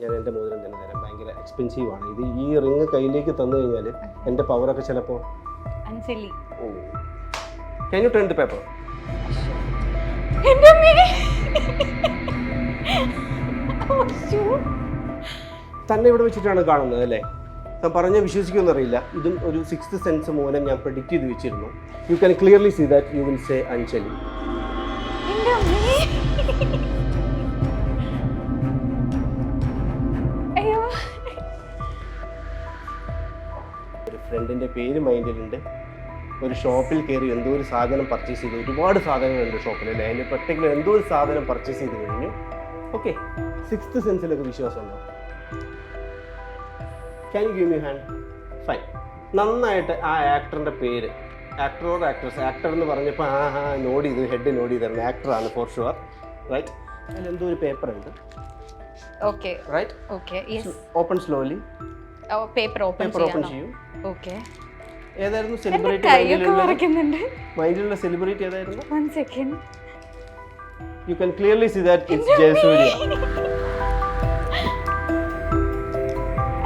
ഞാൻ എൻ്റെ മോതിരം തന്നെ തരാം. ഭയങ്കര എക്സ്പെൻസീവ് ആണ് ഇത്. ഈ റിങ് കയ്യിലേക്ക് തന്നു കഴിഞ്ഞാൽ എൻ്റെ പവറൊക്കെ ചിലപ്പോൾ Anjali. Oh, can you turn the paper? എൻ്റെ അമ്മേ. തന്നെ ഇവിടെ വെച്ചിട്ടാണ് കാണുന്നത് അല്ലേ? ഞാൻ പറഞ്ഞ വിശ്വസിക്കുമെന്ന് അറിയില്ല. ഇതും ഒരു സിക്സ്ത് സെൻസ് മൂലം ഞാൻ പ്രെഡിക്റ്റ് ചെയ്ത് വെച്ചിരുന്നു. You can clearly see that you will say Anjali. എൻ്റെ അമ്മേ. അയ്യോ. ഒരു ഫ്രണ്ടിൻ്റെ പേര് മൈൻഡിലുണ്ട്. ഒരു ഷോപ്പിൽ കയറി എന്തോ ഒരു സാധനം പർച്ചേസ് ചെയ്തു. ഒരുപാട് സാധനങ്ങളുണ്ട് ഷോപ്പിൽ അല്ലേ? അതിൻ്റെ പർട്ടിക്കുലർ എന്തോ ഒരു സാധനം പർച്ചേസ് ചെയ്ത് കഴിഞ്ഞു. ഓക്കെ, സിക്സ്ത് സെൻസിലൊക്കെ വിശ്വാസം ഉണ്ടോ? Can you give me hand? Fine. നന്നായിട്ട് ആ ആക്ടറിൻ്റെ പേര്, ആക്ടർ ഓർ ആക്ട്രസ്, ആക്ടർ എന്ന് പറഞ്ഞപ്പോൾ നോട്ട് ചെയ്ത് ഹെഡ് നോട്ട് ചെയ്തിരുന്നു. ആക്ടറാണ് ഫോർ ഷുവർ, റൈറ്റ്? അതിൽ എന്തോ ഒരു പേപ്പർ ഉണ്ട്. Okay right? Okay. Yes. Open slowly. Paper open ചെയ്യൂ. ഓക്കെ. ഏതായിരുന്നു സെലിബ്രിറ്റി മൈൻഡിലുള്ള സെലിബ്രിറ്റി ഏതായിരുന്നു? 1 second. You can clearly see that it's Jayasuriya.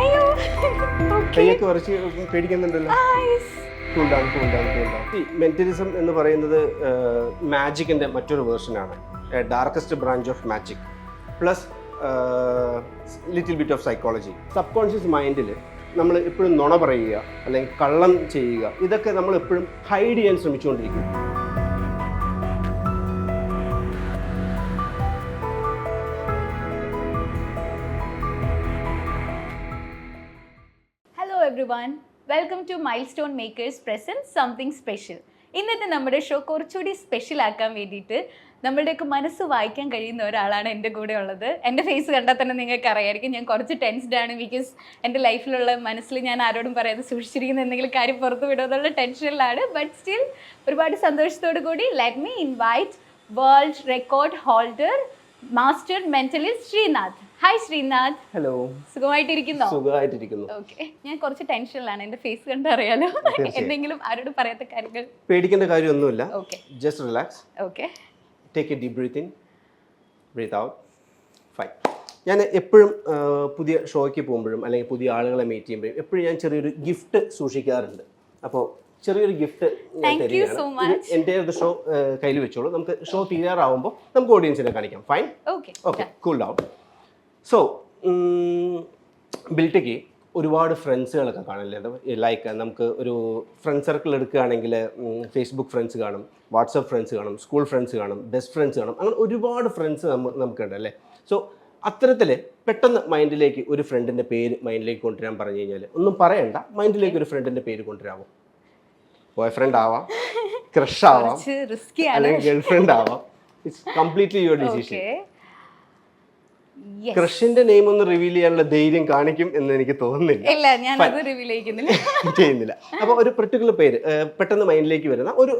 അയ്യോ. കയ്യൊക്കെ കുറച്ച് പേടിക്കുന്നുണ്ടല്ലോ. Cool down. മെന്റലിസം എന്ന് പറയുന്നത് മാജിക്കിന്റെ മറ്റൊരു വേർഷനാണ്. Darkest branch of magic plus little bit of psychology. Subconscious മൈൻഡിൽ നമ്മൾ എപ്പോഴും നുണ പറയുക അല്ലെങ്കിൽ കള്ളം ചെയ്യുക, ഇതൊക്കെ നമ്മൾ എപ്പോഴും ഹൈഡ് ചെയ്യാൻ ശ്രമിച്ചുകൊണ്ടിരിക്കും. Hello everyone, welcome to milestone makers present something special. ഇന്നത്തെ നമ്മുടെ ഷോ കുറച്ചുകൂടി സ്പെഷ്യൽ ആക്കാൻ വേണ്ടിയിട്ട് നമ്മളുടെയൊക്കെ മനസ്സ് വായിക്കാൻ കഴിയുന്ന ഒരാളാണ് എൻ്റെ കൂടെ ഉള്ളത്. എൻ്റെ ഫേസ് കണ്ടാൽ തന്നെ നിങ്ങൾക്ക് അറിയായിരിക്കും ഞാൻ കുറച്ച് ടെൻസ്ഡ് ആണ്. ബിക്കോസ് എൻ്റെ ലൈഫിലുള്ള മനസ്സിൽ ഞാൻ ആരോടും പറയാതെ സൂക്ഷിച്ചിരിക്കുന്ന എന്തെങ്കിലും കാര്യം പുറത്തു വിടുമെന്നുള്ള ടെൻഷനിലാണ്. ബട്ട് സ്റ്റിൽ ഒരുപാട് സന്തോഷത്തോടു കൂടി let me invite world record holder master mentalist Sreenath. Hi Sreenath. Hello. സുഖമായിട്ടിരിക്കുന്നോ? സുഖമായിട്ടിരിക്കുന്നു. ഓക്കെ. ഞാൻ കുറച്ച് ടെൻഷനിലാണ്. എൻ്റെ ഫേസ് കണ്ടറിയാലോ. എന്തെങ്കിലും ആരോട് പറയാത്ത കാര്യങ്ങൾ? പേടിക്കേണ്ട കാര്യമൊന്നുമില്ല. Okay. Just relax. Okay. Take a deep breath in, breath out. Fine. ഞാൻ എപ്പോഴും പുതിയ ഷോയ്ക്ക് പോകുമ്പോഴും അല്ലെങ്കിൽ പുതിയ ആളുകളെ മീറ്റ് ചെയ്യുമ്പോഴും എപ്പോഴും ഞാൻ ചെറിയൊരു ഗിഫ്റ്റ് സൂക്ഷിക്കാറുണ്ട്. അപ്പോൾ ചെറിയൊരു ഗിഫ്റ്റ് എൻ്റെ ഷോ കയ്യിൽ വെച്ചോളൂ. നമുക്ക് ഷോ തീരാറാവുമ്പോൾ നമുക്ക് ഓഡിയൻസിനെ കാണിക്കാം. Fine. Okay, cool down. So ബിൽറ്റയ്ക്ക് ഒരുപാട് ഫ്രണ്ട്സുകളൊക്കെ കാണില്ലേ? ലൈക്ക് നമുക്ക് ഒരു ഫ്രണ്ട് സർക്കിൾ എടുക്കുകയാണെങ്കിൽ ഫേസ്ബുക്ക് ഫ്രണ്ട്സ് കാണും, വാട്സപ്പ് ഫ്രണ്ട്സ് കാണും, സ്കൂൾ ഫ്രണ്ട്സ് കാണും, ബെസ്റ്റ് ഫ്രണ്ട്സ് കാണും. അങ്ങനെ ഒരുപാട് ഫ്രണ്ട്സ് നമുക്കുണ്ട് അല്ലേ? സോ അത്തരത്തിൽ പെട്ടെന്ന് മൈൻഡിലേക്ക് ഒരു ഫ്രണ്ടിൻ്റെ പേര് മൈൻഡിലേക്ക് കൊണ്ടുവരാൻ പറഞ്ഞു കഴിഞ്ഞാൽ ഒന്നും പറയണ്ട, മൈൻഡിലേക്ക് ഒരു ഫ്രണ്ടിൻ്റെ പേര് കൊണ്ടുവരാമോ? ബോയ് ഫ്രണ്ട് ആവാം, ക്രഷ് ആവാം, അല്ലെങ്കിൽ ഗേൾ ഫ്രണ്ട് ആവാം. It's completely your decision. ക്രഷിന്റെ നെയിം ഒന്ന് റിവീൽ ചെയ്യാനുള്ള ധൈര്യം കാണിക്കും എന്ന് എനിക്ക് തോന്നുന്നില്ല. ചെയ്യുന്നില്ല. അപ്പോൾ ഒരു പെർട്ടിക്കുലർ പേര് പെട്ടെന്ന് മൈൻഡിലേക്ക് വരുന്ന ഒരു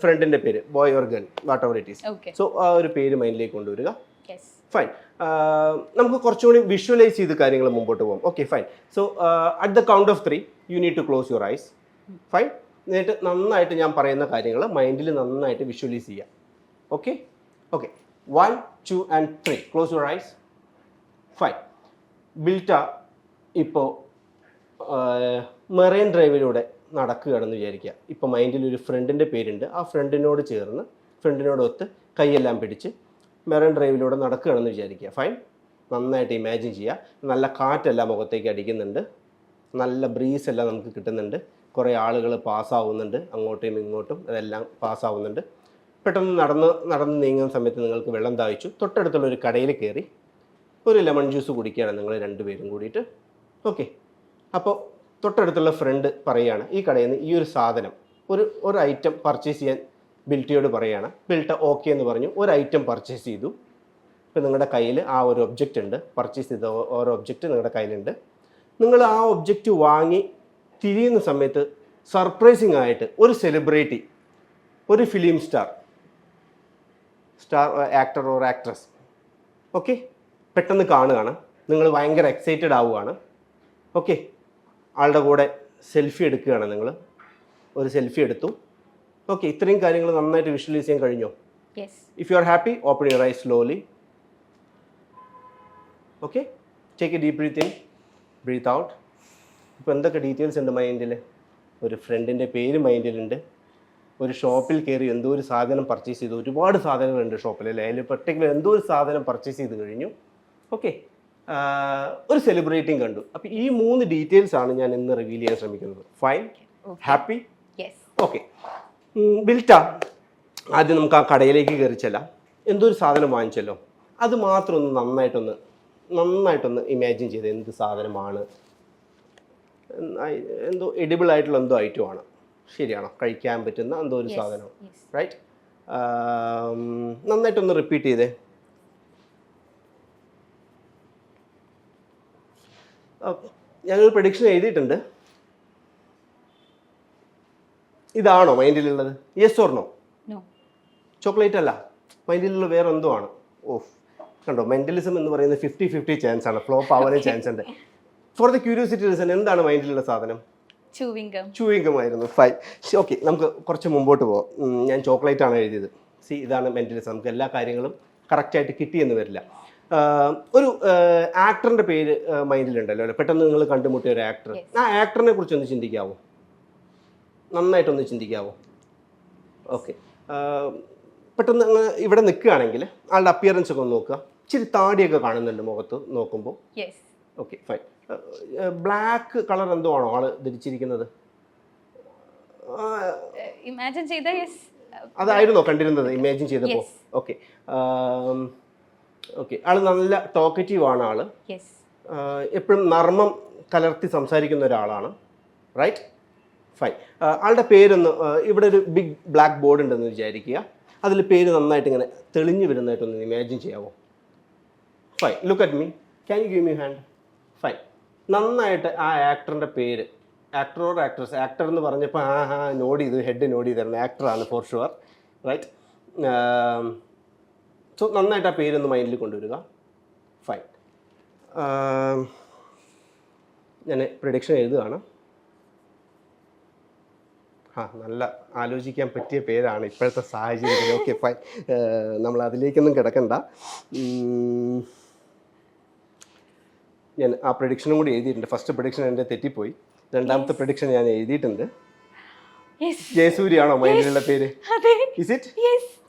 ഫ്രണ്ടിന്റെ പേര്, boy or girl, what ever it is. So ആ ഒരു പേര് മൈൻഡിലേക്ക് കൊണ്ടുവരിക. ഫൈൻ. നമുക്ക് കുറച്ചുകൂടി വിഷ്വലൈസ് ചെയ്ത് കാര്യങ്ങൾ മുമ്പോട്ട് പോകാം. Okay, fine. So at the count of 3 you need to close your eyes. Fine. എന്നിട്ട് നന്നായിട്ട് ഞാൻ പറയുന്ന കാര്യങ്ങൾ മൈൻഡിൽ നന്നായിട്ട് വിഷ്വലൈസ് ചെയ്യാം. Okay. 1, 2 and 3. Close your eyes. Fine. ബിൽറ്റ ഇപ്പോൾ മെറൈൻ ഡ്രൈവിലൂടെ നടക്കുകയാണെന്ന് വിചാരിക്കുക. ഇപ്പോൾ മൈൻഡിൽ ഒരു ഫ്രണ്ടിൻ്റെ പേരുണ്ട്. ആ ഫ്രണ്ടിനോട് ചേർന്ന് ഫ്രണ്ടിനോടൊത്ത് കൈയെല്ലാം പിടിച്ച് മെറൈൻ ഡ്രൈവിലൂടെ നടക്കുകയാണെന്ന് വിചാരിക്കുക. ഫൈൻ. നന്നായിട്ട് ഇമാജിൻ ചെയ്യുക. നല്ല കാറ്റെല്ലാം മുഖത്തേക്ക് അടിക്കുന്നുണ്ട്, നല്ല ബ്രീസ് എല്ലാം നമുക്ക് കിട്ടുന്നുണ്ട്, കുറേ ആളുകൾ പാസ്സാവുന്നുണ്ട്, അങ്ങോട്ടും ഇങ്ങോട്ടും അതെല്ലാം പാസ്സാവുന്നുണ്ട്. പെട്ടെന്ന് നടന്ന് നീങ്ങുന്ന സമയത്ത് നിങ്ങൾക്ക് വെള്ളം ദാഹിച്ചു. തൊട്ടടുത്തുള്ളൊരു കടയിൽ കയറി ഒരു ലെമൺ ജ്യൂസ് കുടിക്കുകയാണ് നിങ്ങൾ രണ്ടുപേരും കൂടിയിട്ട്. ഓക്കെ. അപ്പോൾ തൊട്ടടുത്തുള്ള ഫ്രണ്ട് പറയുകയാണ് ഈ കടയിൽ നിന്ന് ഈ ഒരു സാധനം ഒരു ഐറ്റം പർച്ചേസ് ചെയ്യാൻ ബിൽറ്റയോട് പറയുകയാണ്. ബിൽറ്റ ഓക്കെ എന്ന് പറഞ്ഞു, ഒരു ഐറ്റം പർച്ചേസ് ചെയ്തു. ഇപ്പോൾ നിങ്ങളുടെ കയ്യിൽ ആ ഒരു ഒബ്ജക്റ്റ് ഉണ്ട്, പർച്ചേസ് ചെയ്ത ഓരോ ഒബ്ജക്റ്റ് നിങ്ങളുടെ കയ്യിലുണ്ട്. നിങ്ങൾ ആ ഒബ്ജക്റ്റ് വാങ്ങി തിരിയുന്ന സമയത്ത് സർപ്രൈസിങ് ആയിട്ട് ഒരു സെലിബ്രിറ്റി, ഒരു film star, actor or actress, okay, പെട്ടെന്ന് കാണുകയാണ്. നിങ്ങൾ ഭയങ്കര എക്സൈറ്റഡ് ആവുകയാണ്. ഓക്കെ. ആളുടെ കൂടെ സെൽഫി എടുക്കുകയാണ്. നിങ്ങൾ ഒരു സെൽഫി എടുത്തു. ഓക്കെ. ഇത്രയും കാര്യങ്ങൾ നന്നായിട്ട് വിഷ്വലൈസ് ചെയ്യാൻ കഴിഞ്ഞോ? If you are happy, open your eyes slowly. Okay, take a deep breath in, breath out. ഇപ്പോൾ എന്തൊക്കെ ഡീറ്റെയിൽസ് ഉണ്ട് മൈൻഡിൽ? ഒരു ഫ്രണ്ടിൻ്റെ പേര് മൈൻഡിലുണ്ട്. ഒരു ഷോപ്പിൽ കയറി എന്തോ ഒരു സാധനം പർച്ചേസ് ചെയ്തു. ഒരുപാട് സാധനങ്ങളുണ്ട് ഷോപ്പിൽ അല്ലേ? അതിൽ പെർട്ടിക്കുലർ എന്തോ ഒരു സാധനം പർച്ചേസ് ചെയ്ത് കഴിഞ്ഞു. ഓക്കെ, ഒരു സെലിബ്രേറ്റിംഗ് കണ്ടു. അപ്പോൾ ഈ 3 ഡീറ്റെയിൽസ് ആണ് ഞാൻ ഇന്ന് റിവീൽ ചെയ്യാൻ ശ്രമിക്കുന്നത്. Fine, happy, okay. ബിൽറ്റ, ആദ്യം നമുക്ക് ആ കടയിലേക്ക് കയറി ചെല്ലാം. എന്തോ ഒരു സാധനം വാങ്ങിച്ചല്ലോ, അത് മാത്രം ഒന്ന് നന്നായിട്ടൊന്ന് ഇമാജിൻ ചെയ്ത് എന്ത് സാധനമാണ്. എന്തോ എഡിബിൾ ആയിട്ടുള്ള എന്തോ ഐറ്റമാണ്, ശരിയാണോ? കഴിക്കാൻ പറ്റുന്ന എന്തോ ഒരു സാധനം, റൈറ്റ്? നന്നായിട്ടൊന്ന് റിപ്പീറ്റ് ചെയ്തേ. ഞാനൊരു പ്രഡിക്ഷൻ എഴുതിയിട്ടുണ്ട്. ഇതാണോ മൈൻഡിലുള്ളത്? Yes or no? ചോക്ലേറ്റ് അല്ല, മൈൻഡിലുള്ള വേറെ എന്തോ ആണ്. ഓഫ്, കണ്ടോ, മെന്റലിസം എന്ന് പറയുന്നത് 50-50 ചാൻസ് ആണ്, ഫ്ലോപ്പ് ആവാനും ചാൻസ് ഉണ്ട്. ഫോർ ദ ക്യൂരിയോസിറ്റി റീസൺ, എന്താണ് മൈൻഡിലുള്ള സാധനം? ചൂയിങ് ഗം ആയിരുന്നു. Fine, okay. നമുക്ക് കുറച്ച് മുമ്പോട്ട് പോകാം. ഞാൻ ചോക്ലേറ്റ് ആണ് എഴുതിയത്. ഇതാണ് മെന്റലിസം. നമുക്ക് എല്ലാ കാര്യങ്ങളും കറക്റ്റായിട്ട് കിട്ടിയെന്ന് വരില്ല. ഒരു ആക്ടറിൻ്റെ പേര് മൈൻഡിലുണ്ടല്ലോ അല്ലേ? പെട്ടെന്ന് നിങ്ങൾ കണ്ടുമുട്ടിയ ഒരു ആക്ടർ, ആ ആക്ടറിനെ കുറിച്ച് ഒന്ന് ചിന്തിക്കാവോ? നന്നായിട്ടൊന്ന് ചിന്തിക്കാവോ? ഓക്കെ. പെട്ടെന്ന് ഇവിടെ നിൽക്കുകയാണെങ്കിൽ ആളുടെ അപ്പിയറൻസ് ഒക്കെ ഒന്ന് നോക്കുക. ഇച്ചിരി താടിയൊക്കെ കാണുന്നുണ്ട് മുഖത്ത് നോക്കുമ്പോൾ. Okay, fine. ബ്ലാക്ക് കളർ എന്തോ ആണോ ആള് ധരിച്ചിരിക്കുന്നത്? അതായിരുന്നോ കണ്ടിരുന്നത് ഇമാജിൻ ചെയ്തപ്പോൾ? Okay, okay. ആള് നല്ല ടോക്കറ്റീവ് ആണ്. ആള് എപ്പോഴും നർമ്മം കലർത്തി സംസാരിക്കുന്ന ഒരാളാണ്, റൈറ്റ്? ഫൈൻ. ആളുടെ പേരൊന്ന്, ഇവിടെ ഒരു ബിഗ് ബ്ലാക്ക് ബോർഡ് ഉണ്ടെന്ന് വിചാരിക്കുക. അതിൽ പേര് നന്നായിട്ട് ഇങ്ങനെ തെളിഞ്ഞു വരുന്നതായിട്ടൊന്ന് ഇമാജിൻ ചെയ്യാവോ? Fine, look at me. Can you give me hand? Fine. നന്നായിട്ട് ആ ആക്ടറിൻ്റെ പേര്, ആക്ടർ ഓർ ആക്ട്രസ്, ആക്ടർ എന്ന് പറഞ്ഞപ്പോൾ നോട്ട് ചെയ്തു, ഹെഡ് നോട്ട് ചെയ്തിരുന്നു. ആക്ടറാണ് ഫോർ ഷുവർ, റൈറ്റ്? സോ നന്നായിട്ട് ആ പേരൊന്ന് മൈൻഡിൽ കൊണ്ടുവരിക. ഫൈൻ. ഞാൻ പ്രഡിക്ഷൻ എഴുതുകയാണ്. നല്ല ആലോചിക്കാൻ പറ്റിയ പേരാണ് ഇപ്പോഴത്തെ സാഹചര്യത്തിൽ. Okay, fine. നമ്മൾ അതിലേക്കൊന്നും കിടക്കണ്ട. ഞാൻ ആ പ്രഡിക്ഷനും കൂടി എഴുതിയിട്ടുണ്ട്. ഫസ്റ്റ് പ്രഡിക്ഷൻ എൻ്റെ തെറ്റിപ്പോയി. രണ്ടാമത്തെ പ്രഡിക്ഷൻ ഞാൻ എഴുതിയിട്ടുണ്ട്. ജയസൂര്യാണോ മൈൻഡിലുള്ള പേര്? Is it?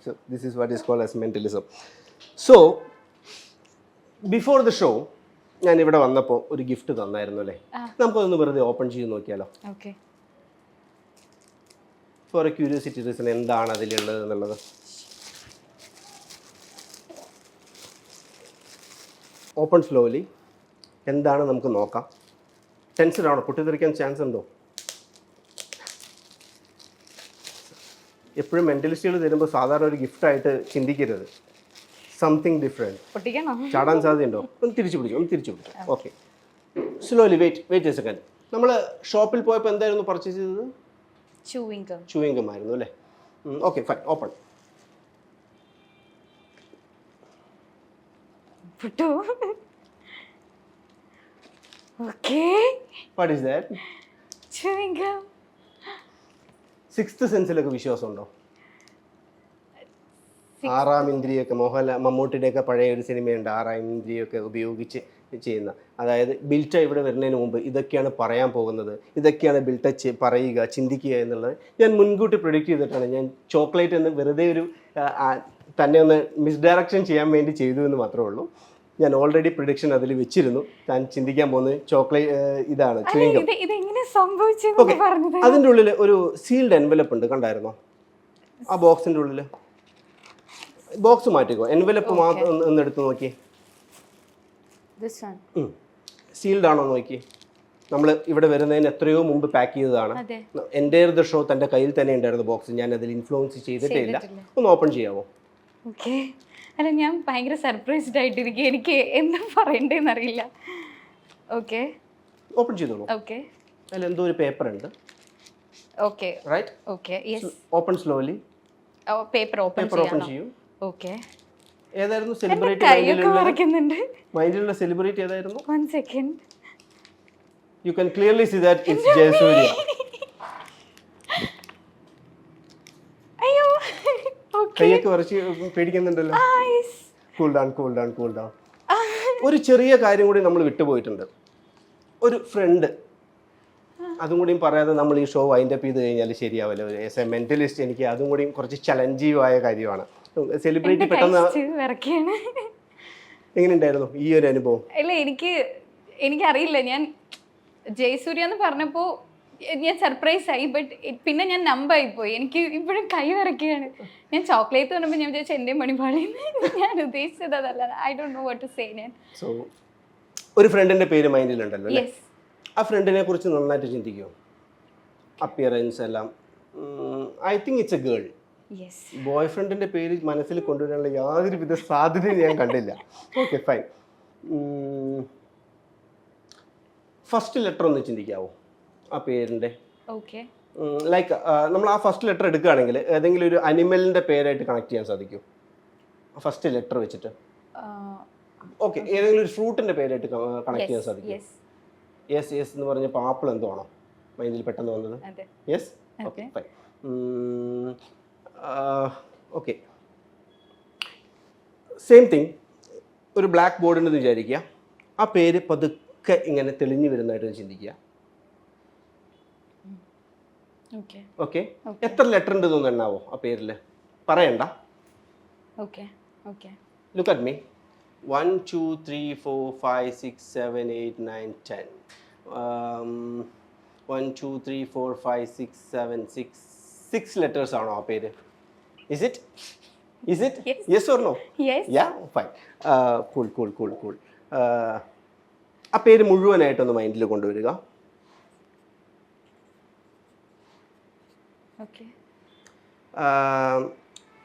So this is what is called as mentalism. So before the show ഞാൻ ഇവിടെ വന്നപ്പോൾ ഒരു ഗിഫ്റ്റ് തന്നായിരുന്നു അല്ലേ? നമുക്കതൊന്ന് വെറുതെ ഓപ്പൺ ചെയ്ത് നോക്കിയാലോ? ഫോർ എ ക്യൂരിയോസിറ്റി റീസൺ, എന്താണ് അതിലുള്ളത് എന്നുള്ളത്. Open slowly. എന്താണ് നമുക്ക് നോക്കാം. ടെൻഷൻ ആണോ? പൊട്ടിത്തെറിക്കാൻ ചാൻസ് ഉണ്ടോ? എപ്പോഴും മെന്റലിസ്റ്റുകൾ തരുമ്പോൾ സാധാരണ ഒരു ഗിഫ്റ്റായിട്ട് ചിന്തിക്കരുത്. Something different. ചാടാൻ സാധ്യതയുണ്ടോ? ഒന്ന് തിരിച്ചു പിടിച്ചു. Okay, slowly. Wait a second. നമ്മൾ ഷോപ്പിൽ പോയപ്പോൾ എന്തായിരുന്നു പർച്ചേസ് ചെയ്തത്? ചൂയിങ് ഗം ആയിരുന്നു അല്ലേ? Okay, fine. Open. What is that? chewing gum. Sixth സെൻസിലൊക്കെ വിശ്വാസമുണ്ടോ? ആറാം ഇന്ദ്രിയൊക്കെ, മമ്മൂട്ടിയുടെയൊക്കെ പഴയ ഒരു സിനിമയുണ്ട്, ആറാം ഇന്ദ്രിയൊക്കെ ഉപയോഗിച്ച് ചെയ്യുന്ന. അതായത് ബിൽറ്റ ഇവിടെ വരുന്നതിന് മുമ്പ് ഇതൊക്കെയാണ് പറയാൻ പോകുന്നത്, ഇതൊക്കെയാണ് ബിൽറ്റ പറയുക, ചിന്തിക്കുക എന്നുള്ളത് ഞാൻ മുൻകൂട്ടി പ്രെഡിക്റ്റ് ചെയ്തിട്ടാണ്. ഞാൻ ചോക്ലേറ്റ് എന്ന് വെറുതെ ഒരു തന്നെ ഒന്ന് മിസ്ഡയറക്ഷൻ ചെയ്യാൻ വേണ്ടി ചെയ്തു എന്ന് മാത്രമേ ഉള്ളൂ. ഞാൻ ഓൾറെഡി പ്രഡിക്ഷൻ അതിൽ വെച്ചിരുന്നു. ഞാൻ ചിന്തിക്കാൻ പോകുന്നത് ചോക്ലേറ്റ് ഇതാണ്, ചൂയിങ് ഗം. ഓക്കെ, അതിൻ്റെ ഉള്ളിൽ ഒരു സീൽഡ് എൻവലപ്പ് ഉണ്ട്, കണ്ടായിരുന്നോ? ആ ബോക്സിൻ്റെ ഉള്ളിൽ. ബോക്സ് മാറ്റിക്കോ, എൻവലപ്പ് മാത്രം ഒന്ന് എടുത്ത് നോക്കി. സീൽഡ് ആണോ നോക്കി. നമ്മൾ ഇവിടെ വരുന്നതിന് എത്രയോ മുമ്പ് പാക്ക് ചെയ്തതാണ്. എൻ്റെ ദ ഷോ തൻ്റെ കയ്യിൽ തന്നെ ഉണ്ടായിരുന്നു ബോക്സ്. ഞാൻ അതിൽ ഇൻഫ്ലുവൻസ് ചെയ്തിട്ടേ ഇല്ല. ഒന്ന് ഓപ്പൺ ചെയ്യാമോ? ഓക്കെ. അല്ല, ഞാൻ ഭയങ്കര സർപ്രൈസ്ഡ് ആയിട്ടിരിക്കും. എനിക്ക് എന്താ പറയണ്ടേന്ന് അറിയില്ല. ഓക്കെ, ഓപ്പൺ ചെയ്തോളൂ. ഓക്കെ. അതിൽ എന്തോ ഒരു പേപ്പർ ഉണ്ട്. Okay, right? Okay, yes. Open slowly. Paper open ചെയ്യൂ. ഓക്കെ. ഏതായിരുന്നു സെലിബ്രിറ്റി മൈൻഡിലുള്ള സെലിബ്രിറ്റി? ഏതായിരുന്നു? 1 second. You can clearly see that it's Jayasuriya. അയ്യോ, ഓക്കേ. കൈയൊക്കെ വരച്ച് പേടിക്കുന്നുണ്ടല്ലോ. Cool down. ഒരു ചെറിയ കാര്യം കൂടി നമ്മൾ വിട്ടുപോയിട്ടുണ്ട്. ഒരു ഫ്രണ്ട്, അതും കൂടിയും പറയാതെ നമ്മൾ ഈ ഷോ വൈൻഡ് അപ്പ് ചെയ്ത് കഴിഞ്ഞാൽ ശരിയാവല്ലോ. ആസ് എ മെന്റലിസ്റ്റ് എനിക്ക് അതും കൂടിയും കുറച്ച് ചലഞ്ചീവായ കാര്യമാണ്. സെലിബ്രിറ്റി പെട്ടെന്ന് എങ്ങനെയുണ്ടായിരുന്നു ഈ ഒരു അനുഭവം? അല്ല, എനിക്കറിയില്ല. ഞാൻ ജയസൂര്യ എന്ന് പറഞ്ഞപ്പോൾ ഞാൻ സർപ്രൈസ് ആയി. ബട്ട് പിന്നെ ഞാൻ നമ്പായി പോയി. എനിക്ക് ഇപ്പോഴും കൈ വിറയ്ക്കുകയാണ്. ഞാൻ ചോക്ലേറ്റ് പറഞ്ഞപ്പോൾ ഞാൻ വിചാരിച്ചു എൻ്റെ മണിപാളി. ഞാൻ ഉദ്ദേശിച്ചത് അതല്ല. I don't know what to say. ഞാൻ സോ ഒരു ഫ്രണ്ടിന്റെ പേര് മൈൻഡിലുണ്ടല്ലോ അല്ലേ? യെസ്. ആ ഫ്രണ്ടിനെ കുറിച്ച് നന്നായിട്ട് ചിന്തിക്കുമോ? അപ്പിയറൻസ് എല്ലാം. I think it's A girl. Yes. Boy ഫ്രണ്ടിന്റെ പേര് മനസ്സിൽ കൊണ്ടുവരാനുള്ള യാതൊരു വിധ സാധ്യതയും ഞാൻ കണ്ടില്ല. Okay, fine. ഫസ്റ്റ് ലെറ്റർ ഒന്ന് ചിന്തിക്കാവോ ആ പേരിൻ്റെ? ഓക്കെ. ലൈക്ക് നമ്മൾ ആ ഫസ്റ്റ് ലെറ്റർ എടുക്കുകയാണെങ്കിൽ ഏതെങ്കിലും ഒരു അനിമലിൻ്റെ പേരായിട്ട് കണക്ട് ചെയ്യാൻ സാധിക്കും ഫസ്റ്റ് ലെറ്റർ വെച്ചിട്ട്? ഓക്കെ, ഏതെങ്കിലും ഒരു ഫ്രൂട്ടിൻ്റെ പേരായിട്ട് കണക്ട് ചെയ്യാൻ സാധിക്കും? യെസ് യെസ് എന്ന് പറഞ്ഞപ്പോൾ ആപ്പിൾ എന്താണോ മൈൻഡിൽ പെട്ടെന്ന് വന്നത്? Yes. Okay, fine. Okay, same thing. ഒരു ബ്ലാക്ക് ബോർഡ് ഉണ്ടെന്ന് വിചാരിക്കുക. ആ പേര് പതുക്കെ ഇങ്ങനെ തെളിഞ്ഞു വരുന്നതായിട്ട് ചിന്തിക്കുക. ഓക്കെ, എത്ര ലെറ്റർ ഉണ്ട് എന്ന് എണ്ണാവോ ആ പേരിൽ? പറയണ്ട. Look at me. 1 2 3 4 5 6 7 8 9 10. 1 2 3 4 5 6 7 6 ലെറ്റേഴ്സ് ആണോ ആ പേര്? Is it? Yes or no? Yes. Yeah, fine. Cool. ആ പേര് മുഴുവനായിട്ടൊന്ന് മൈൻഡിൽ കൊണ്ടുവരിക.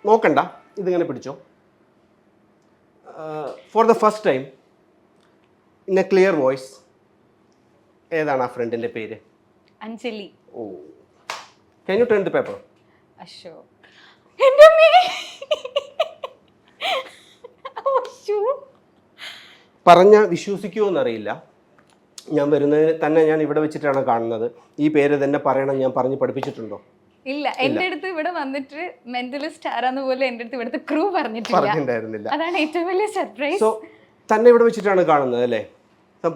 നോക്കണ്ട, ഇതിങ്ങനെ പിടിച്ചോ. For the first time in a clear voice ഏതാണ് ആ ഫ്രണ്ടിൻ്റെ പേര്? Anjali. Oh, can you turn the paper? Ashok. പറഞ്ഞ വിശ്വസിക്കുമോ എന്നറിയില്ല. ഞാൻ വരുന്നതിന് തന്നെ ഞാൻ ഇവിടെ വെച്ചിട്ടാണ് കാണുന്നത്. ഈ പേര് തന്നെ പറയണം ഞാൻ പറഞ്ഞ് പഠിപ്പിച്ചിട്ടുണ്ടോ? ഇല്ല. എൻ്റെ അടുത്ത് ഇവിടെ വന്നിട്ട് മെന്റലിസ്റ്റ് ആരാന്ന് പോലെ എൻ്റെ അടുത്ത് ഇവിടുത്തെ ക്രൂ പറഞ്ഞിട്ടുണ്ടായിരുന്നില്ല. അതാണ് ഏറ്റവും വലിയ സർപ്രൈസ്. സോ തന്നെ ഇവിടെ വെച്ചിട്ടാണ് കാണുന്നത് അല്ലേ?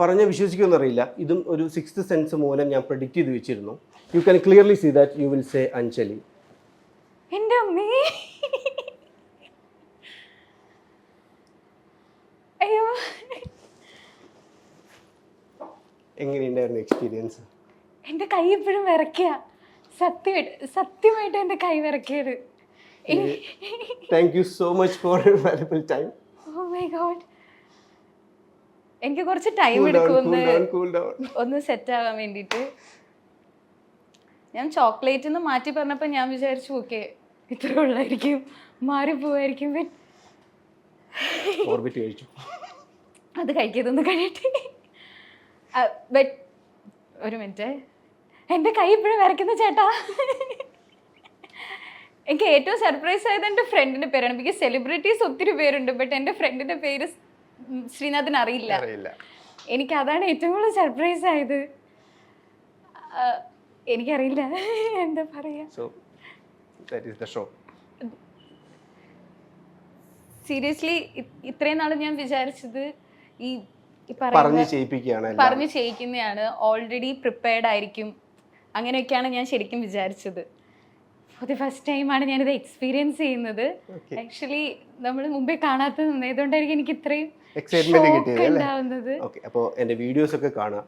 പറഞ്ഞാൽ വിശ്വസിക്കുമെന്ന് അറിയില്ല. ഇതും ഒരു സിക്സ്ത് സെൻസ് മൂലം ഞാൻ പ്രെഡിക്റ്റ് ചെയ്ത് വെച്ചിരുന്നു. You can clearly see that you will say Anjali. എൻ്റെ അമ്മേ, അയ്യോ, എങ്ങനെയുണ്ടായിരുന്നു എക്സ്പീരിയൻസ്? എൻ്റെ കൈ ഇപ്പോഴും വിറയ്ക്കുക. സത്യമായിട്ട് എൻ്റെ കൈ വിറക്കിയത്. Thank you so much for your valuable time. Oh my god, എനിക്ക് കുറച്ച് ടൈം എടുക്കും ഒന്ന് സെറ്റ് ആവാൻ വേണ്ടിയിട്ട്. ഞാൻ ചോക്ലേറ്റ് മാറ്റി പറഞ്ഞപ്പോൾ ഞാൻ വിചാരിച്ചു ഓക്കെ ഇത്ര ഉള്ളായിരിക്കും, മാറിപ്പോവായിരിക്കും. അത് കഴിക്കതൊന്ന് കഴിയട്ടെ. ബട്ട് ഒരു മിനിറ്റ്, എൻ്റെ കൈ ഇപ്പോഴും വരയ്ക്കുന്ന ചേട്ടാ. എനിക്ക് ഏറ്റവും സർപ്രൈസ് ആയത് എൻ്റെ ഫ്രണ്ടിൻ്റെ പേരാണ്. ബിക്കോസ് സെലിബ്രിറ്റീസ് ഒത്തിരി പേരുണ്ട്, ബട്ട് എൻ്റെ ഫ്രണ്ടിൻ്റെ പേര് ശ്രീനാഥിന് അറിയില്ല. എനിക്ക് അതാണ് ഏറ്റവും കൂടുതൽ സർപ്രൈസ് ആയത്. എനിക്കറിയില്ല എന്താ പറയാ. സീരിയസ്ലി ഇത്രയും നാളും ഞാൻ വിചാരിച്ചത് ഈ പറഞ്ഞ് ചെയ്യിക്കുന്നതാണ്. ഓൾറെഡി പ്രിപ്പയർഡ് ആയിരിക്കും, അങ്ങനെയൊക്കെയാണ് ഞാൻ ശരിക്കും വിചാരിച്ചത്. ഫോർ ദി ഫസ്റ്റ് ടൈമാണ് ഞാനിത് എക്സ്പീരിയൻസ് ചെയ്യുന്നത്. ആക്ച്വലി നമ്മൾ മുമ്പേ കാണാത്തത് നന്നായതുകൊണ്ടായിരിക്കും എനിക്ക് ഇത്രയും ഉണ്ടാവുന്നത്. അപ്പോൾ എൻ്റെ വീഡിയോസ് ഒക്കെ കാണാം.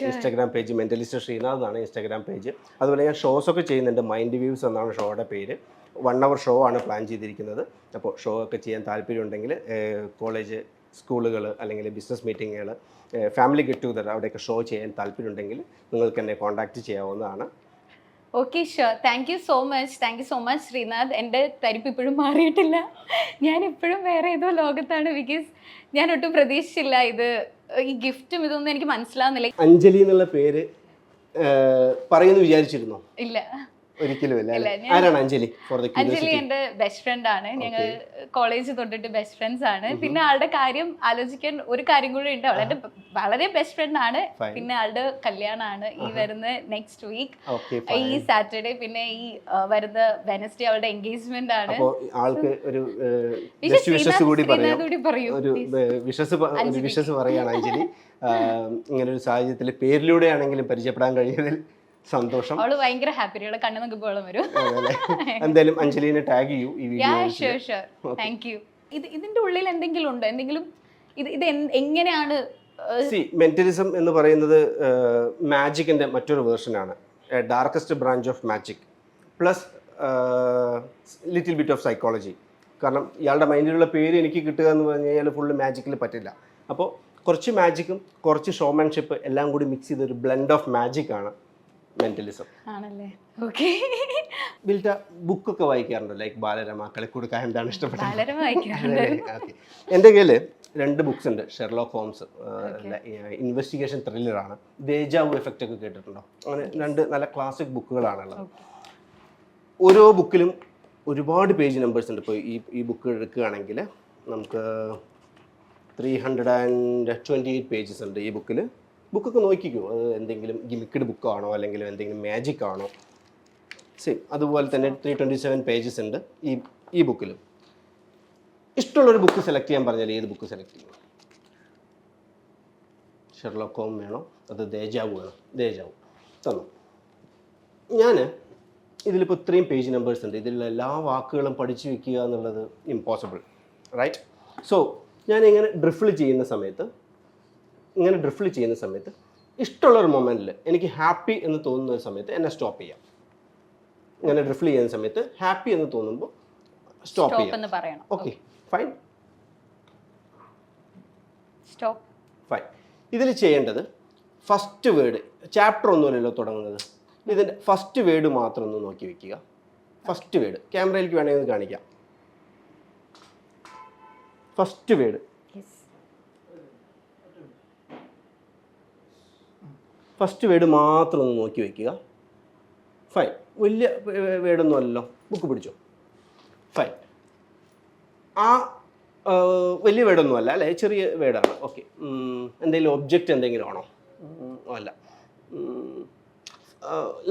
ഇൻസ്റ്റാഗ്രാം പേജ് മെന്റലിസ്റ്റ് ശ്രീനാഥ് എന്നാണ് ഇൻസ്റ്റാഗ്രാം പേജ്. അതുപോലെ ഞാൻ ഷോസ് ഒക്കെ ചെയ്യുന്നുണ്ട്. മൈൻഡ് വ്യൂസ് എന്നാണ് ഷോയുടെ പേര്. 1 hour ഷോ ആണ് പ്ലാൻ ചെയ്തിരിക്കുന്നത്. അപ്പോൾ ഷോ ഒക്കെ ചെയ്യാൻ താല്പര്യമുണ്ടെങ്കിൽ കോളേജ്, സ്കൂളുകൾ അല്ലെങ്കിൽ ബിസിനസ് മീറ്റിങ്ങുകൾ, ഫാമിലി ഗെറ്റ് ടുഗദർ അവിടെയൊക്കെ ഷോ ചെയ്യാൻ താല്പര്യമുണ്ടെങ്കിൽ നിങ്ങൾക്ക് എന്നെ കോൺടാക്റ്റ് ചെയ്യാവുന്നതാണ്. Okay, sure. Thank you so much Srinath. എൻ്റെ തരിപ്പ് ഇപ്പോഴും മാറിയിട്ടില്ല. ഞാനിപ്പോഴും വേറെ ഏതോ ലോകത്താണ്. ബിക്കോസ് ഞാൻ ഒട്ടും പ്രതീക്ഷിച്ചില്ല ഇത്, ഈ ഗിഫ്റ്റും ഇതൊന്നും എനിക്ക് മനസ്സിലാവുന്നില്ല. അഞ്ജലി എന്നുള്ള പേര് പറയുന്നു വിചാരിച്ചിരുന്നോ? ഇല്ല. ഒരിക്കലും ഇല്ല ഇല്ല, അല്ലേ? ആരാണ് Anjali for the Anjali curiosity? എന്റെ ബെസ്റ്റ് ഫ്രണ്ട് ആണ്. ഞങ്ങൾ കോളേജ് തൊട്ടിട്ട് ബെസ്റ്റ് ഫ്രണ്ട്സ് ആണ്. പിന്നെ ആളുടെ കാര്യം ആലോചിക്കാൻ ഒരു കാര്യം കൂടി ഉണ്ട്. അവൾ എന്റെ വളരെ ബെസ്റ്റ് ഫ്രണ്ട് ആണ്. പിന്നെ ആളുടെ കല്യാണമാണ് ഈ വരുന്ന നെക്സ്റ്റ് വീക്ക്, ഈ സാറ്റർഡേ. പിന്നെ ഈ വരുന്ന വെനസ്ഡേ അവളുടെ എൻഗേജ്മെന്റ് ആണ്. അപ്പോൾ ആൾക്ക് ഒരു വിഷസ് കൂടി പറയൂ. ഒരു വിഷസ് പറയാണ് അഞ്ജലി. ഇങ്ങനെ ഒരു സാഹചര്യത്തിൽ പേരിലൂടെ ആണെങ്കിലും പരിചയപ്പെടാൻ കഴിയുന്നതിൽ സന്തോഷം. അവള് ഭയങ്കര ഹാപ്പി. അവളെ കണ്ണു നോക്കുമ്പോൾ വരും. എന്തായാലും അഞ്ജലിനെ ടാഗ് ചെയ്യൂ ഈ വീഡിയോ. Thank you. ഇതിന്റെ ഉള്ളിൽ എന്തെങ്കിലും ഉണ്ടോ? എന്തെങ്കിലും ഇത് എങ്ങനെയാണ്? മെന്റലിസം എന്ന് പറയുന്നത് മാജിക്കിന്റെ മറ്റൊരു വേർഷനാണ്. Darkest branch of magic plus little bit of psychology. കാരണം ഇയാളുടെ മൈൻഡിലുള്ള പേര് എനിക്ക് കിട്ടുക എന്ന് പറഞ്ഞു കഴിഞ്ഞാൽ ഫുള്ള് മാജിക്കിൽ പറ്റില്ല. അപ്പോൾ കുറച്ച് മാജിക്കും കുറച്ച് ഷോമാൻഷിപ്പ് എല്ലാം കൂടി മിക്സ് ചെയ്തൊരു ബ്ലെൻഡ് ഓഫ് മാജിക് ആണ് മെന്റലിസം. ആണല്ലേ? ഓക്കെ. ബിൽറ്റ ബുക്കൊക്കെ വായിക്കാറുണ്ടോ? ലൈക്ക് ബാലരമ, കളിക്കുടുക്ക, എന്താണ് ഇഷ്ടപ്പെട്ടത്? ബാലരമ വായിക്കാറുണ്ട്. എൻ്റെ കയ്യിൽ 2 ബുക്സ് ഉണ്ട്. ഷെർലോക്ക് ഹോംസ്, ഇൻവെസ്റ്റിഗേഷൻ ത്രില്ലറാണ്. ദേജാവു എഫക്റ്റ് ഒക്കെ കേട്ടിട്ടുണ്ടോ? അങ്ങനെ 2 നല്ല ക്ലാസിക് ബുക്കുകളാണുള്ളത്. ഓരോ ബുക്കിലും ഒരുപാട് പേജ് നമ്പേഴ്സ് ഉണ്ട്. ഇപ്പോൾ ഈ ബുക്ക് എടുക്കുകയാണെങ്കിൽ നമുക്ക് 328 പേജസ് ഉണ്ട് ഈ ബുക്കിൽ. ബുക്കൊക്കെ നോക്കിക്കോ, അത് എന്തെങ്കിലും ഗിമിക്കഡ് ബുക്കാണോ അല്ലെങ്കിൽ എന്തെങ്കിലും മാജിക് ആണോ? സെയിം അതുപോലെ തന്നെ 327 പേജസ് ഉണ്ട് ഈ ബുക്കിലും. ഇഷ്ടമുള്ളൊരു ബുക്ക് സെലക്ട് ചെയ്യാൻ പറഞ്ഞാൽ ഏത് ബുക്ക് സെലക്ട് ചെയ്യും? ഷെർലോക്ക് ഹോം വേണോ അത് ദേജാവു വേണോ? ദേജാവു തന്നു. ഞാൻ ഇതിലിപ്പോൾ ഇത്രയും പേജ് നമ്പേഴ്സ് ഉണ്ട്. ഇതിലുള്ള എല്ലാ വാക്കുകളും പഠിച്ചു വെക്കുക എന്നുള്ളത് ഇമ്പോസിബിൾ, റൈറ്റ്? സോ ഞാൻ ഇങ്ങനെ ഡ്രിഫിൾ ചെയ്യുന്ന സമയത്ത് ഇഷ്ടമുള്ളൊരു മൊമെൻറ്റിൽ എനിക്ക് ഹാപ്പി എന്ന് തോന്നുന്ന ഒരു സമയത്ത് എന്നെ സ്റ്റോപ്പ് ചെയ്യാം. ഇങ്ങനെ ഡ്രിഫിൾ ചെയ്യുന്ന സമയത്ത് ഹാപ്പി എന്ന് തോന്നുമ്പോൾ സ്റ്റോപ്പ് ചെയ്യാം. Okay, fine. ഇതിൽ ചെയ്യേണ്ടത് ഫസ്റ്റ് വേർഡ്, ചാപ്റ്റർ ഒന്നുമല്ലല്ലോ തുടങ്ങുന്നത്, ഇതിൻ്റെ ഫസ്റ്റ് വേർഡ് മാത്രം ഒന്ന് നോക്കി വെക്കുക. ഫസ്റ്റ് വേർഡ് ക്യാമറയിലേക്ക് വേണമെങ്കിൽ കാണിക്കാം. ഫസ്റ്റ് വേർഡ് മാത്രം ഒന്ന് നോക്കി വയ്ക്കുക. ഫൈൻ. വലിയ വേർഡൊന്നും അല്ലല്ലോ, ബുക്ക് പിടിച്ചോ. ഫൈൻ. ആ വലിയ വേർഡൊന്നും അല്ല അല്ലേ, ചെറിയ വേർഡാണ്. ഓക്കെ. എന്തെങ്കിലും ഒബ്ജക്റ്റ് എന്തെങ്കിലും ആണോ? അല്ല.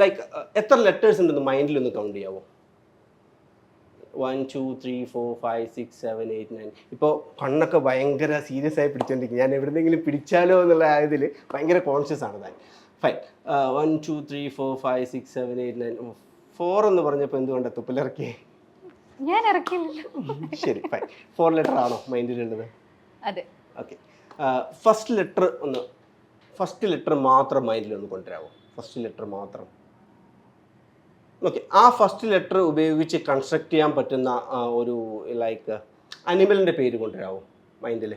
ലൈക്ക് എത്ര ലെറ്റേഴ്സ് ഉണ്ടെന്ന് മൈൻഡിലൊന്ന് കൗണ്ട് ചെയ്യാവോ? 1 2 3 4 5 6 7 8 9. ഇപ്പോൾ കണ്ണൊക്കെ ഭയങ്കര സീരിയസ് ആയി പിടിച്ചോണ്ടിരിക്കും. ഞാൻ എവിടെന്നെങ്കിലും പിടിച്ചാലോ എന്നുള്ള ആയതിൽ ഭയങ്കര കോൺഷ്യസ് ആണ് താൻ. ഫൈൻ. 1 2 3 4 5 6 7 8 9. 4 എന്ന് പറഞ്ഞപ്പോൾ എന്തുകൊണ്ടാണ് തുപ്പിലിറക്കിയേ? ഞാൻ ഇറക്കില്ല. ശരി, ഫൈൻ. 4 ലെറ്റർ ആണോ മൈൻഡിലുള്ളത്? അതെ. ഓക്കെ. ഫസ്റ്റ് ലെറ്റർ മാത്രം മൈൻഡിലൊന്ന് കൊണ്ടുവരാമോ? ഫസ്റ്റ് ലെറ്റർ മാത്രം. ഓക്കെ. ആ ഫസ്റ്റ് ലെറ്റർ ഉപയോഗിച്ച് കൺസ്ട്രക്ട് ചെയ്യാൻ പറ്റുന്ന ഒരു ലൈക്ക് അനിമലിൻ്റെ പേര് കൊണ്ടുവരാമോ മൈൻഡിൽ?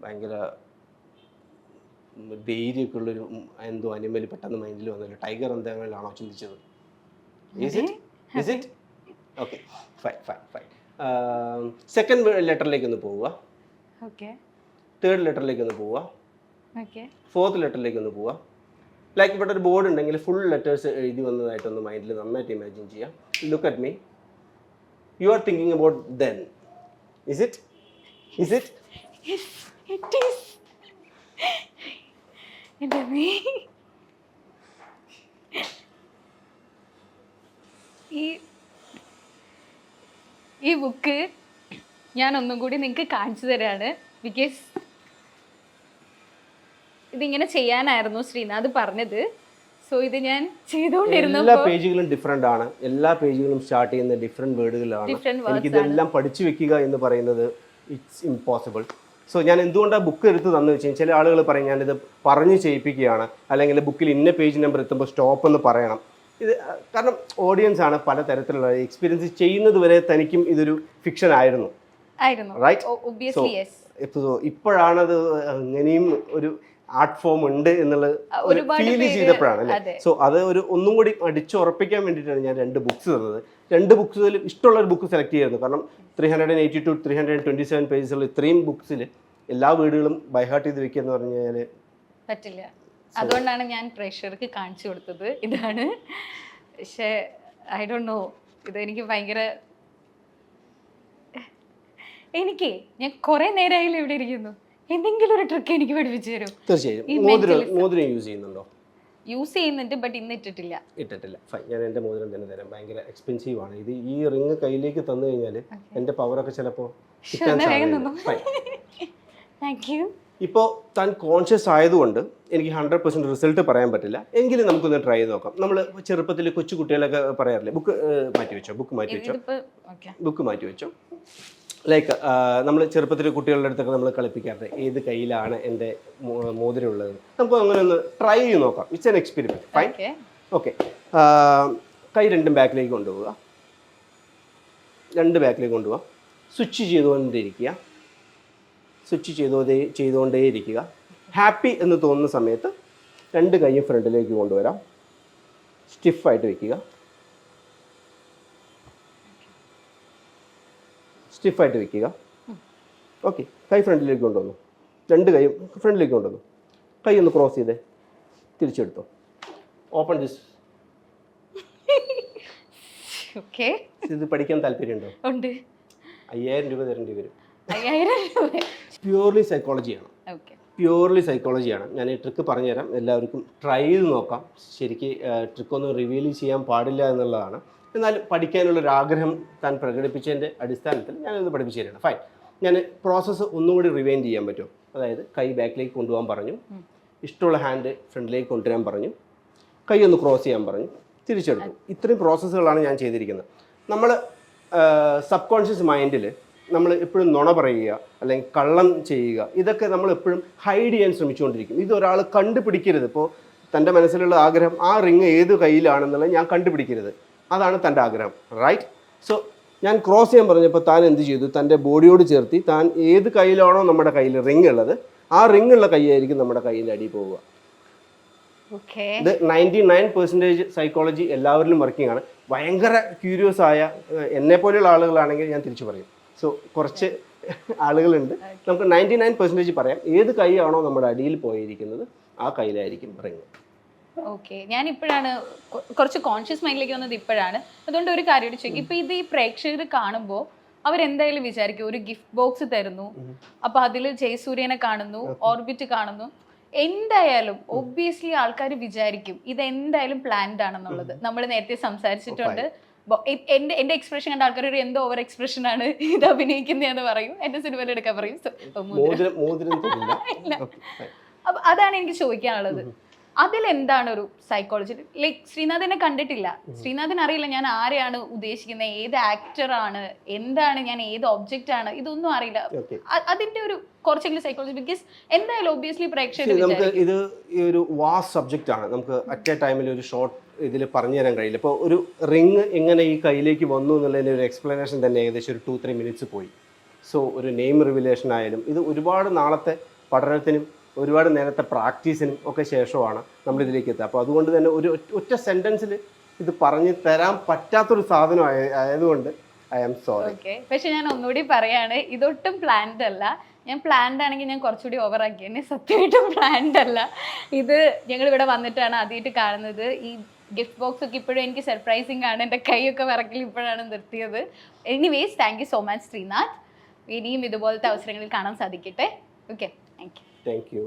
ഭയങ്കര ധൈര്യമൊക്കെ ഉള്ളൊരു എന്തോ അനിമൽ പെട്ടെന്ന് മൈൻഡിൽ വന്നല്ലോ. ടൈഗർ എന്തെങ്കിലാണോ ചിന്തിച്ചത്? Is it? Okay, fine. Second ലെറ്ററിലേക്ക് ഒന്ന് പോവുക. തേർഡ് ലെറ്ററിലേക്ക് ഒന്ന് പോവുക. ഫോർത്ത് ലെറ്ററിലേക്ക് ഒന്ന് പോവുക. ലൈക്ക് ഇവിടെ ഒരു ബോർഡ് ഉണ്ടെങ്കിൽ ഫുൾ ലെറ്റേഴ്സ് എഴുതി വന്നതായിട്ടൊന്ന് മൈൻഡിൽ നന്നായിട്ട് ഇമാജിൻ ചെയ്യാം. Look at me. You are thinking about then. Is it? Yes, it is. ഈ ബുക്ക് ഞാൻ ഒന്നും കൂടി നിങ്ങൾക്ക് കാണിച്ചു തരാണ്. ബിക്കോസ് ഇതിങ്ങനെ ചെയ്യാനായിരുന്നു ശ്രീനാഥ് പറഞ്ഞത്. സോ ഇത് ഞാൻ ചെയ്തുകൊണ്ടിരുന്നു. എല്ലാ പേജുകളും ഡിഫറെൻ്റ് ആണ്. എല്ലാ പേജുകളും സ്റ്റാർട്ട് ചെയ്യുന്ന ഡിഫറെൻറ്റ് വേർഡുകളാണ്. എനിക്കിതെല്ലാം പഠിച്ചു വെക്കുക എന്ന് പറയുന്നത് ഇറ്റ്സ് ഇമ്പോസിബിൾ. സോ ഞാൻ എന്തുകൊണ്ടാണ് ബുക്ക് എടുത്ത് തന്നു വെച്ചാൽ ചില ആളുകൾ പറയും ഞാനിത് പറഞ്ഞു ചെയ്യിപ്പിക്കുകയാണ്, അല്ലെങ്കിൽ ബുക്കിൽ ഇന്ന പേജ് നമ്പർ എത്തുമ്പോൾ സ്റ്റോപ്പ് എന്ന് പറയണം. ഇത് കാരണം ഓഡിയൻസ് ആണ് പല തരത്തിലുള്ള എക്സ്പീരിയൻസ് ചെയ്യുന്നത് വരെ തനിക്കും ഇതൊരു ഫിക്ഷൻ ആയിരുന്നു, റൈറ്റ്? ഇപ്പോഴാണത് അങ്ങനെയും ഒരു ആർട്ട് ഫോം ഉണ്ട് എന്നുള്ളത് ഫീൽ ചെയ്തപ്പോഴാണ് അല്ലേ. സോ അത് ഒന്നും കൂടി അടിച്ചുറപ്പിക്കാൻ വേണ്ടിയിട്ടാണ് ഞാൻ 2 ബുക്സ് തന്നത്. 2 ബുക്സിൽ ഇഷ്ടമുള്ള ഒരു ബുക്ക് സെലക്ട് ചെയ്യായിരുന്നു. കാരണം 382 327 പേജസുള്ള ഇത്രയും ബുക്സിൽ എല്ലാ വീടുകളും ബൈഹാർട്ട് ചെയ്ത് വെക്കുക എന്ന് പറഞ്ഞു കഴിഞ്ഞാൽ പറ്റില്ല. അതുകൊണ്ടാണ് ഞാൻ പ്രേക്ഷകർക്ക് കാണിച്ചു കൊടുത്തത് ഇതാണ്. പക്ഷേ ഐ ഡോണ്ട് നോ, ഇതെനിക്ക് ഭയങ്കര ഞാൻ കുറെ നേരമായില്ല ഇവിടെ ഇരിക്കുന്നു. എന്തെങ്കിലും ഒരു ട്രിക്ക് എനിക്ക് പഠിപ്പിച്ചു തരും. തീർച്ചയായും. മോതിരം യൂസ് ചെയ്യുന്നുണ്ടോ? യൂസ് ചെയ്യുന്നുണ്ട്, ബട്ട് ഇന്ന് ഇട്ടിട്ടില്ല. ഫൈൻ, ഞാൻ എൻ്റെ മോതിരം തന്നെ തരാം. ഭയങ്കര എക്സ്പെൻസീവ് ആണ് ഇത്. ഈ റിങ് കയ്യിലേക്ക് തന്നു കഴിഞ്ഞാൽ എൻ്റെ പവറൊക്കെ ചിലപ്പോൾ ഇപ്പോൾ താൻ കോൺഷ്യസ് ആയതുകൊണ്ട് എനിക്ക് 100% റിസൾട്ട് പറയാൻ പറ്റില്ല. എങ്കിലും നമുക്കൊന്ന് ട്രൈ ചെയ്ത് നോക്കാം. നമ്മൾ ചെറുപ്പത്തിൽ കൊച്ചു കുട്ടികളൊക്കെ പറയാറില്ലേ, ബുക്ക് മാറ്റി വെച്ചോ. ലൈക്ക് നമ്മൾ ചെറുപ്പത്തിൽ കുട്ടികളുടെ അടുത്തൊക്കെ നമ്മൾ കളിപ്പിക്കാറുണ്ട്, ഏത് കയ്യിലാണ് എൻ്റെ മോതിരം ഉള്ളത്. നമുക്ക് അങ്ങനെ ഒന്ന് ട്രൈ ചെയ്ത് നോക്കാം. It's an experiment. Fine, okay. കൈ രണ്ടും ബാക്കിലേക്ക് കൊണ്ടുപോവുക. സ്വിച്ച് ചെയ്തുകൊണ്ടേയിരിക്കുക. ഹാപ്പി എന്ന് തോന്നുന്ന സമയത്ത് രണ്ട് കൈയും ഫ്രണ്ടിലേക്ക് കൊണ്ടുവരാം. സ്റ്റിഫായിട്ട് വെക്കുക. ഓക്കെ. കൈ ഫ്രണ്ടിലേക്ക് കൊണ്ടുവന്നു. രണ്ട് കൈയും ഫ്രണ്ടിലേക്ക് കൊണ്ടുവന്നു. കൈ ഒന്ന് ക്രോസ് ചെയ്തേ, തിരിച്ചെടുത്തോ. Open this. ഇത് പഠിക്കാൻ താല്പര്യമുണ്ടോ? 5000 രൂപ തരേണ്ടി വരും. പ്യൂർലി സൈക്കോളജിയാണ്. ഞാൻ ഈ ട്രിക്ക് പറഞ്ഞുതരാം, എല്ലാവർക്കും ട്രൈ ചെയ്ത് നോക്കാം. ശരിക്ക് ട്രിക്കൊന്നും റിവീൽ ചെയ്യാൻ പാടില്ല എന്നുള്ളതാണ്. എന്നാൽ പഠിക്കാനുള്ളൊരാഗ്രഹം താൻ പ്രകടിപ്പിച്ചതിൻ്റെ അടിസ്ഥാനത്തിൽ ഞാനിത് പഠിപ്പിച്ചു തരാണ്. ഫൈൻ, ഞാൻ പ്രോസസ്സ് ഒന്നുകൂടി റിവൈൻഡ് ചെയ്യാൻ പറ്റും. അതായത് കൈ ബാക്കിലേക്ക് കൊണ്ടുപോകാൻ പറഞ്ഞു, ഇഷ്ടമുള്ള ഹാൻഡ് ഫ്രണ്ടിലേക്ക് കൊണ്ടുവരാൻ പറഞ്ഞു, കൈ ഒന്ന് ക്രോസ് ചെയ്യാൻ പറഞ്ഞു, തിരിച്ചെടുത്തു. ഇത്രയും പ്രോസസ്സുകളാണ് ഞാൻ ചെയ്തിരിക്കുന്നത്. നമ്മൾ സബ് കോൺഷ്യസ് മൈൻഡിൽ നമ്മൾ എപ്പോഴും നുണ പറയുക അല്ലെങ്കിൽ കള്ളം ചെയ്യുക, ഇതൊക്കെ നമ്മൾ എപ്പോഴും ഹൈഡ് ചെയ്യാൻ ശ്രമിച്ചുകൊണ്ടിരിക്കും. ഇതൊരാൾ കണ്ടുപിടിക്കരുത്. ഇപ്പോൾ തൻ്റെ മനസ്സിലുള്ള ആഗ്രഹം ആ റിങ് ഏത് കയ്യിലാണെന്നുള്ളത് ഞാൻ കണ്ടുപിടിക്കരുത്, അതാണ് തൻ്റെ ആഗ്രഹം. റൈറ്റ്? സോ ഞാൻ ക്രോസ് ചെയ്യാൻ പറഞ്ഞപ്പോൾ താൻ എന്ത് ചെയ്തു, തൻ്റെ ബോഡിയോട് ചേർത്തി താൻ ഏത് കയ്യിലാണോ നമ്മുടെ കയ്യിൽ റിങ് ഉള്ളത് ആ റിങ് ഉള്ള കൈയായിരിക്കും നമ്മുടെ കയ്യിൻ്റെ അടിയിൽ പോവുക. ഇത് 99% സൈക്കോളജി എല്ലാവരിലും വർക്കിംഗ് ആണ്. ഭയങ്കര ക്യൂരിയസ് ആയ എന്നെ പോലെയുള്ള ആളുകളാണെങ്കിൽ ഞാൻ തിരിച്ചു പറയും. സോ കുറച്ച് ആളുകളുണ്ട്, നമുക്ക് 99% പറയാം. ഏത് കൈയാണോ നമ്മുടെ അടിയിൽ പോയിരിക്കുന്നത് ആ കയ്യിലായിരിക്കും റിങ്. ഓക്കെ, ഞാൻ ഇപ്പോഴാണ് കുറച്ച് കോൺഷ്യസ് മൈൻഡിലേക്ക് വന്നത് ഇപ്പോഴാണ്. അതുകൊണ്ട് ഒരു കാര്യം ചോദിക്കും, ഇപ്പൊ ഇത് ഈ പ്രേക്ഷകർ കാണുമ്പോൾ അവരെന്തായാലും വിചാരിക്കും ഒരു ഗിഫ്റ്റ് ബോക്സ് തരുന്നു, അപ്പൊ അതിൽ ജയസൂര്യനെ കാണുന്നു, ഓർബിറ്റ് കാണുന്നു. എന്തായാലും ഒബ്വിയസ്ലി ആൾക്കാർ വിചാരിക്കും ഇത് എന്തായാലും പ്ലാൻഡ് ആണെന്നുള്ളത്. നമ്മൾ നേരത്തെ സംസാരിച്ചിട്ടുണ്ട്. എന്റെ എക്സ്പ്രഷൻ കണ്ട ആൾക്കാർ ഒരു എന്തോ ഓവർ എക്സ്പ്രഷൻ ആണ് ഇത് അഭിനയിക്കുന്നതെന്ന് പറയും, എന്റെ സിനിമയിൽ എടുക്കാൻ പറയും. അപ്പൊ അതാണ് എനിക്ക് ചോദിക്കാനുള്ളത്. അതിലെന്താണ് ഒരു സൈക്കോളജി? ലൈക്ക് ശ്രീനാഥിനെ കണ്ടിട്ടില്ല, ശ്രീനാഥിന് അറിയില്ല ഞാൻ ആരെയാണ് ഉദ്ദേശിക്കുന്നത്, ഏത് ആക്ടറാണ്, എന്താണ് ഞാൻ, ഏത് ഒബ്ജക്റ്റ് ആണ്, ഇതൊന്നും അറിയില്ല. അതിന്റെ ഒരു കുറച്ചെങ്കിലും സൈക്കോളജി, ബിക്കോസ് എന്തായാലും ഒബ്വിയസ്ലി പ്രേക്ഷകർ നമുക്ക് ഇത് ഒരു വാസ്റ്റ് സബ്ജക്റ്റ് ആണ്. നമുക്ക് അറ്റ് എ ടൈമിൽ ഒരു ഷോർട്ട് ഇതിൽ പറഞ്ഞു തരാൻ കഴിയില്ല. ഇപ്പോൾ ഒരു റിങ് എങ്ങനെ ഈ കയ്യിലേക്ക് വന്നു എന്നുള്ളതിൻ്റെ ഒരു എക്സ്പ്ലനേഷൻ തന്നെ ഏകദേശം ഒരു 2-3 മിനിറ്റ്സ് പോയി. സോ ഒരു നെയിം റിവിലേഷൻ ആയാലും ഇത് ഒരുപാട് നാളത്തെ പഠനത്തിനും ഒരുപാട് നേരത്തെ പ്രാക്ടീസിനും ഒക്കെ ശേഷമാണ് നമ്മളിതിലേക്ക് എത്തുക. അപ്പോൾ അതുകൊണ്ട് തന്നെ ഒരു ഒറ്റ സെൻറ്റൻസിൽ ഇത് പറഞ്ഞു തരാൻ പറ്റാത്തൊരു സാധനം ആയതുകൊണ്ട് ഐ ആം സോറി. ഓക്കെ, പക്ഷെ ഞാൻ ഒന്നുകൂടി പറയാണ്, ഇതൊട്ടും പ്ലാൻഡ് അല്ല. ഞാൻ പ്ലാൻഡ് ആണെങ്കിൽ ഞാൻ കുറച്ചുകൂടി ഓവറാക്കി, എന്നെ സത്യമായിട്ടും പ്ലാൻഡ് അല്ല. ഇത് ഞങ്ങൾ ഇവിടെ വന്നിട്ടാണ് ആദ്യമായിട്ട് കാണുന്നത്. ഈ ഗിഫ്റ്റ് ബോക്സ് ഒക്കെ ഇപ്പോഴും എനിക്ക് സർപ്രൈസിങ് ആണ്. എൻ്റെ കൈയൊക്കെ വിറക്കൽ ഇപ്പോഴാണ് നിർത്തിയത്. Anyways, thank you so much Srinath. ഇനിയും ഇതുപോലത്തെ അവസരങ്ങളിൽ കാണാൻ സാധിക്കട്ടെ. Okay, thank U.